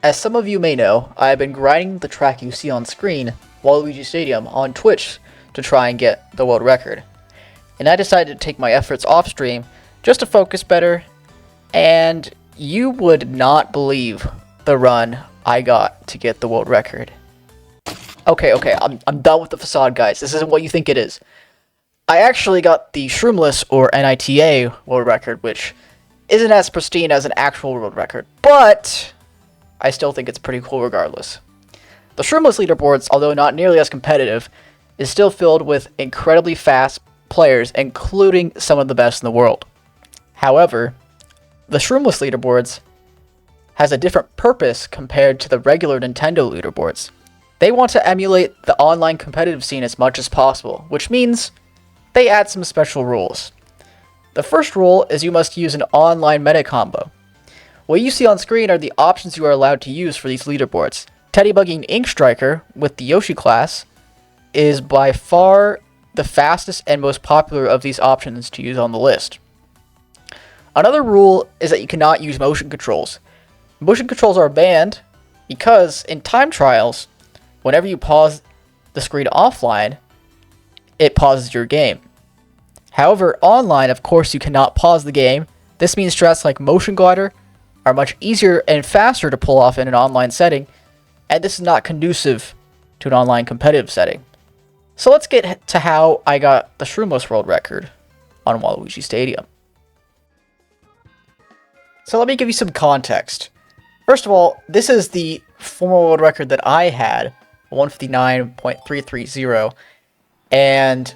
As some of you may know, I have been grinding the track you see on screen, Waluigi Stadium, on Twitch to try and get the world record. And I decided to take my efforts off stream just to focus better, and you would not believe the run I got to get the world record. Okay, I'm done with the facade, guys. This isn't what you think it is. I actually got the shroomless or NITA world record, which isn't as pristine as an actual world record, but I still think it's pretty cool regardless. The shroomless leaderboards, although not nearly as competitive, is still filled with incredibly fast players, including some of the best in the world. However, the shroomless leaderboards has a different purpose compared to the regular Nintendo leaderboards. They want to emulate the online competitive scene as much as possible, which means they add some special rules. The first rule is you must use an online meta combo. What you see on screen are the options you are allowed to use for these leaderboards. Teddybugging Ink Striker with the Yoshi class is by far the fastest and most popular of these options to use on the list. Another rule is that you cannot use motion controls. Motion controls are banned because in time trials, whenever you pause the screen offline, it pauses your game. However, online, of course, you cannot pause the game. This means strats like Motion Glider are much easier and faster to pull off in an online setting, and this is not conducive to an online competitive setting. So let's get to how I got the shroomless world record on Waluigi Stadium. So let me give you some context. First of all, this is the former world record that I had, 159.330, and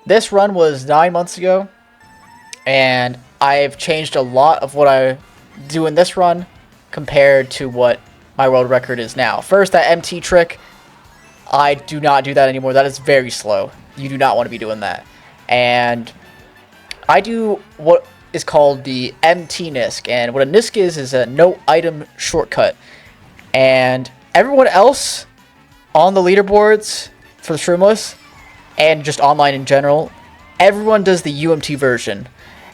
this run was 9 months ago, and I've changed a lot of what I do in this run compared to what my world record is now. First, that MT trick, I do not do that anymore. That is very slow. You do not want to be doing that. And I do what is called the MT Nisk, and what a Nisk is a no item shortcut. And everyone else on the leaderboards for the shroomless, and just online in general, everyone does the UMT version.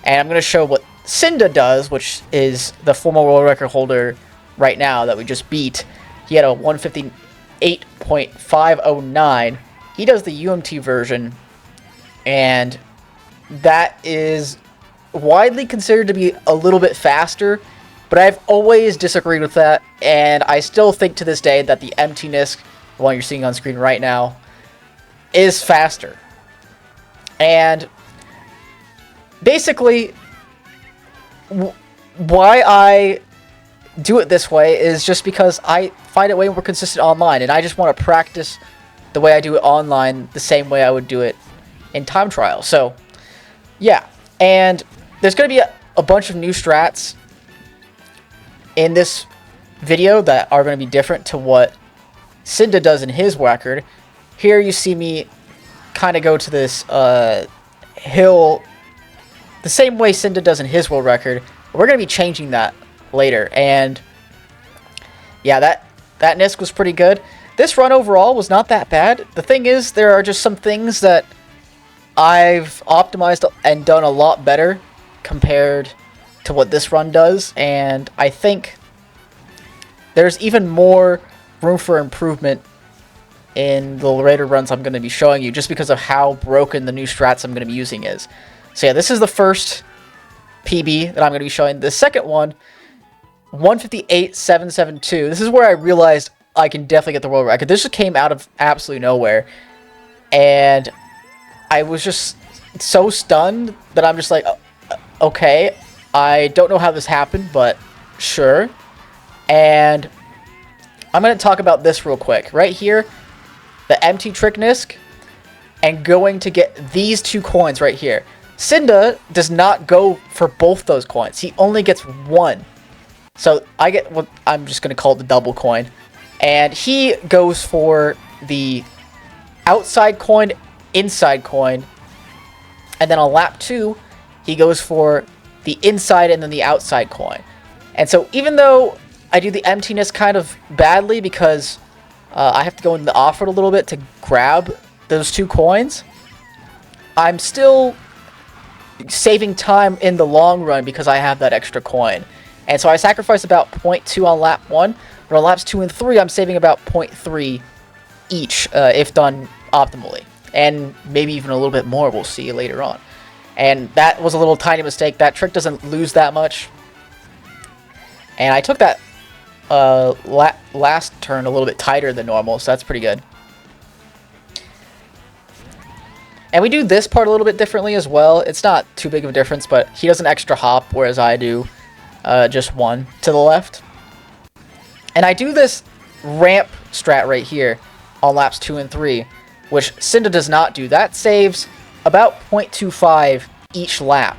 And I'm going to show what Cinda does, which is the former world record holder right now that we just beat. He had a 158.509. He does the UMT version, and that is widely considered to be a little bit faster, but I've always disagreed with that, and I still think to this day that the MT Nisk, the one you're seeing on screen right now, is faster. And basically, why I do it this way is just because I find it way more consistent online, and I just want to practice the way I do it online the same way I would do it in time trial. So yeah, and there's going to be a bunch of new strats in this video that are going to be different to what Cinda does in his record. Here you see me kind of go to this hill the same way Cinda does in his world record. We're going to be changing that later, and yeah, that Nisk was pretty good. This run overall was not that bad. The thing is, there are just some things that I've optimized and done a lot better compared to what this run does, and I think there's even more room for improvement in the later runs I'm going to be showing you, just because of how broken the new strats I'm going to be using is. So yeah, this is the first PB that I'm going to be showing. The second one, 158.772. This is where I realized I can definitely get the world record. This just came out of absolutely nowhere, and I was just so stunned that I'm just like, okay, I don't know how this happened, but sure. And I'm going to talk about this real quick. Right here, the MT Trick Nisk, and going to get these 2 coins right here. Cinda does not go for both those coins. He only gets 1. So I get what I'm just going to call it the double coin. And he goes for the outside coin, inside coin. And then on lap 2, he goes for the inside and then the outside coin. And so even though I do the emptiness kind of badly because I have to go in the off-road a little bit to grab those 2 coins, I'm still saving time in the long run because I have that extra coin. And so I sacrificed about 0.2 on lap 1, But on laps 2 and 3, I'm saving about 0.3 each, if done optimally. And maybe even a little bit more, we'll see later on. And that was a little tiny mistake. That trick doesn't lose that much. And I took that last turn a little bit tighter than normal, so that's pretty good. And we do this part a little bit differently as well. It's not too big of a difference, but he does an extra hop, whereas I do just one to the left. And I do this ramp strat right here on laps 2 and 3, which Cinda does not do. That saves about 0.25 each lap.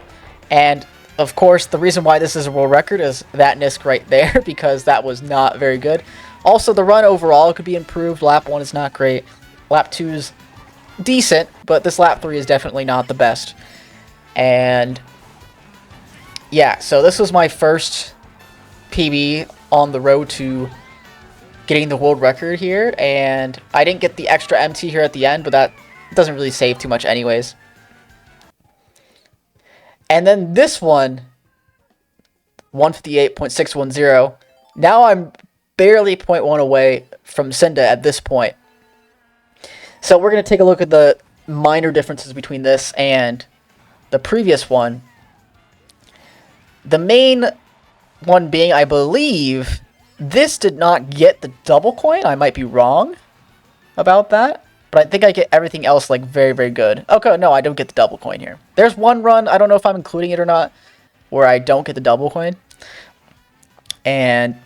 And of course, the reason why this is a world record is that Nisk right there, because that was not very good. Also, the run overall could be improved. Lap 1 is not great. Lap 2 is decent, but this lap 3 is definitely not the best. And yeah, so this was my first PB on the road to getting the world record here, and I didn't get the extra MT here at the end, but that doesn't really save too much anyways. And then this one, 158.610, now I'm barely 0.1 away from Cinda at this point. So we're going to take a look at the minor differences between this and the previous one. The main one being, I believe, this did not get the double coin. I might be wrong about that, but I think I get everything else like very, very good. Okay, no, I don't get the double coin here. There's one run, I don't know if I'm including it or not, where I don't get the double coin. And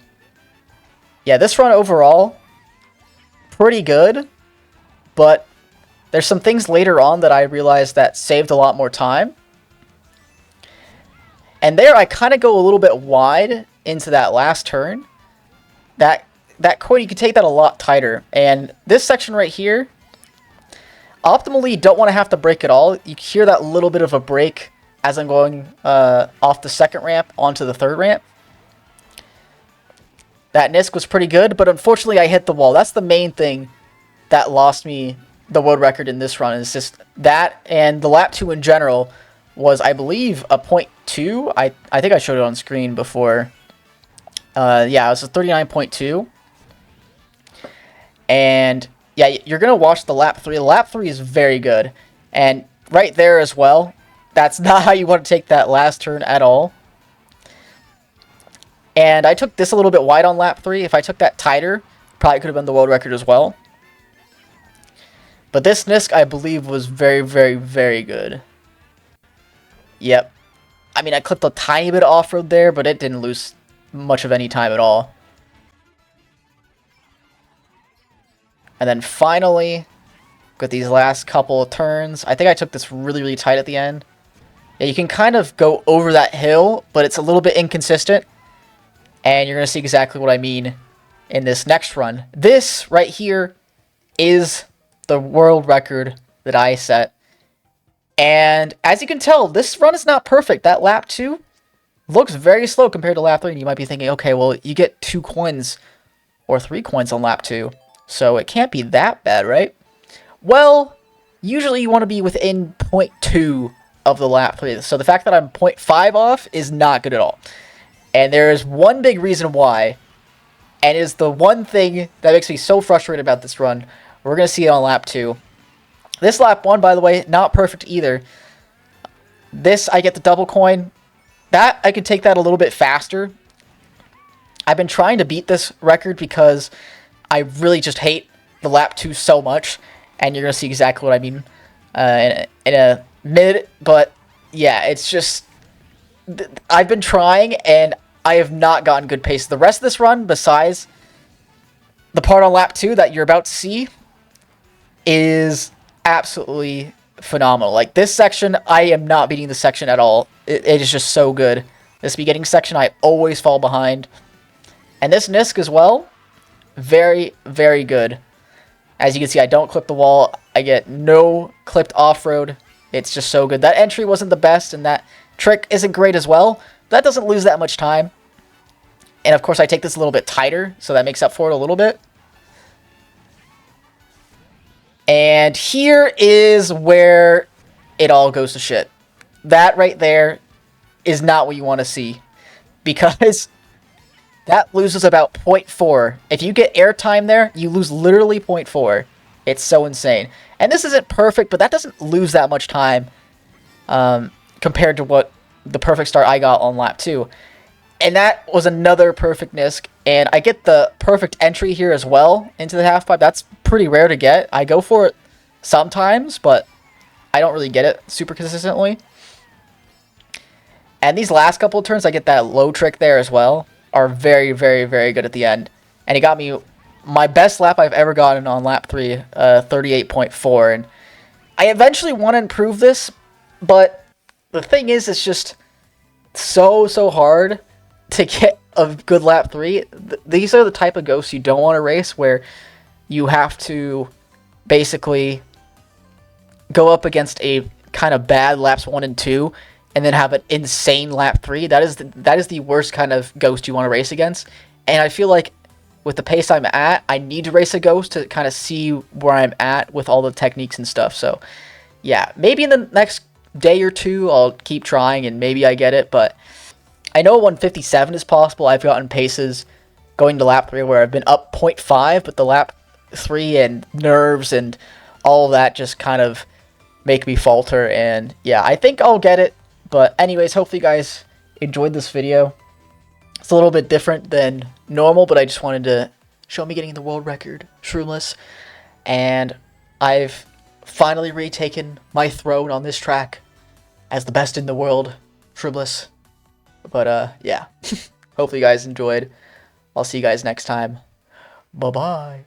yeah, this run overall, pretty good. But there's some things later on that I realized that saved a lot more time. And there I kind of go a little bit wide into that last turn. That coin, you can take that a lot tighter. And this section right here, optimally, you don't want to have to brake at all. You hear that little bit of a brake as I'm going off the second ramp onto the third ramp. That Nisk was pretty good, but unfortunately I hit the wall. That's the main thing that lost me the world record in this run. Is just that, and the lap 2 in general was, I believe, a 0.2. I think I showed it on screen before. Yeah, it was a 39.2. And yeah, you're gonna watch the lap 3. The lap 3 is very good, and right there as well, that's not how you want to take that last turn at all. And I took this a little bit wide on lap 3. If I took that tighter, probably could have been the world record as well. But this Nisk, I believe, was very, very, very good. Yep. I mean, I clipped a tiny bit of off-road there, but it didn't lose much of any time at all. And then finally, with these last couple of turns, I think I took this really, really tight at the end. Yeah, you can kind of go over that hill, but it's a little bit inconsistent. And you're going to see exactly what I mean in this next run. This right here is the world record that I set. And as you can tell, this run is not perfect. That lap 2 looks very slow compared to lap 3. And you might be thinking, okay, well, you get 2 coins or 3 coins on lap 2. So it can't be that bad, right? Well, usually you want to be within 0.2 of the lap 3. So the fact that I'm 0.5 off is not good at all. And there is one big reason why, and is the one thing that makes me so frustrated about this run. We're going to see it on lap 2. This lap 1, by the way, not perfect either. This, I get the double coin. That, I could take that a little bit faster. I've been trying to beat this record because I really just hate the lap 2 so much. And you're going to see exactly what I mean in a minute. But yeah, it's just, I've been trying and I have not gotten good pace. The rest of this run, besides the part on lap 2 that you're about to see, is absolutely phenomenal. Like, this section, I am not beating this section at all. It is just so good. This beginning section, I always fall behind. And this Nisk as well, very, very good. As you can see, I don't clip the wall. I get no clipped off-road. It's just so good. That entry wasn't the best, and that trick isn't great as well. That doesn't lose that much time. And of course, I take this a little bit tighter, so that makes up for it a little bit. And here is where it all goes to shit. That right there is not what you want to see. Because that loses about 0.4. If you get airtime there, you lose literally 0.4. It's so insane. And this isn't perfect, but that doesn't lose that much time compared to what the perfect start I got on lap 2. And that was another perfect NISC. And I get the perfect entry here as well into the half pipe. That's pretty rare to get. I go for it sometimes, but I don't really get it super consistently. And these last couple of turns, I get that low trick there as well, are very, very, very good at the end. And it got me my best lap I've ever gotten on lap 3, 38.4. And I eventually want to improve this, but the thing is, it's just so hard to get a good lap 3. These are the type of ghosts you don't want to race, where you have to basically go up against a kind of bad laps 1 and 2, and then have an insane lap 3. That is the worst kind of ghost you want to race against. And I feel like with the pace I'm at, I need to race a ghost to kind of see where I'm at with all the techniques and stuff. So yeah, maybe in the next day or two I'll keep trying and maybe I get it, but I know 157 is possible. I've gotten paces going to lap 3 where I've been up 0.5, but the lap 3 and nerves and all of that just kind of make me falter. And yeah, I think I'll get it. But anyways, hopefully you guys enjoyed this video. It's a little bit different than normal, but I just wanted to show me getting the world record shroomless. And I've finally retaken my throne on this track as the best in the world shroomless. But yeah, hopefully you guys enjoyed. I'll see you guys next time. Bye-bye.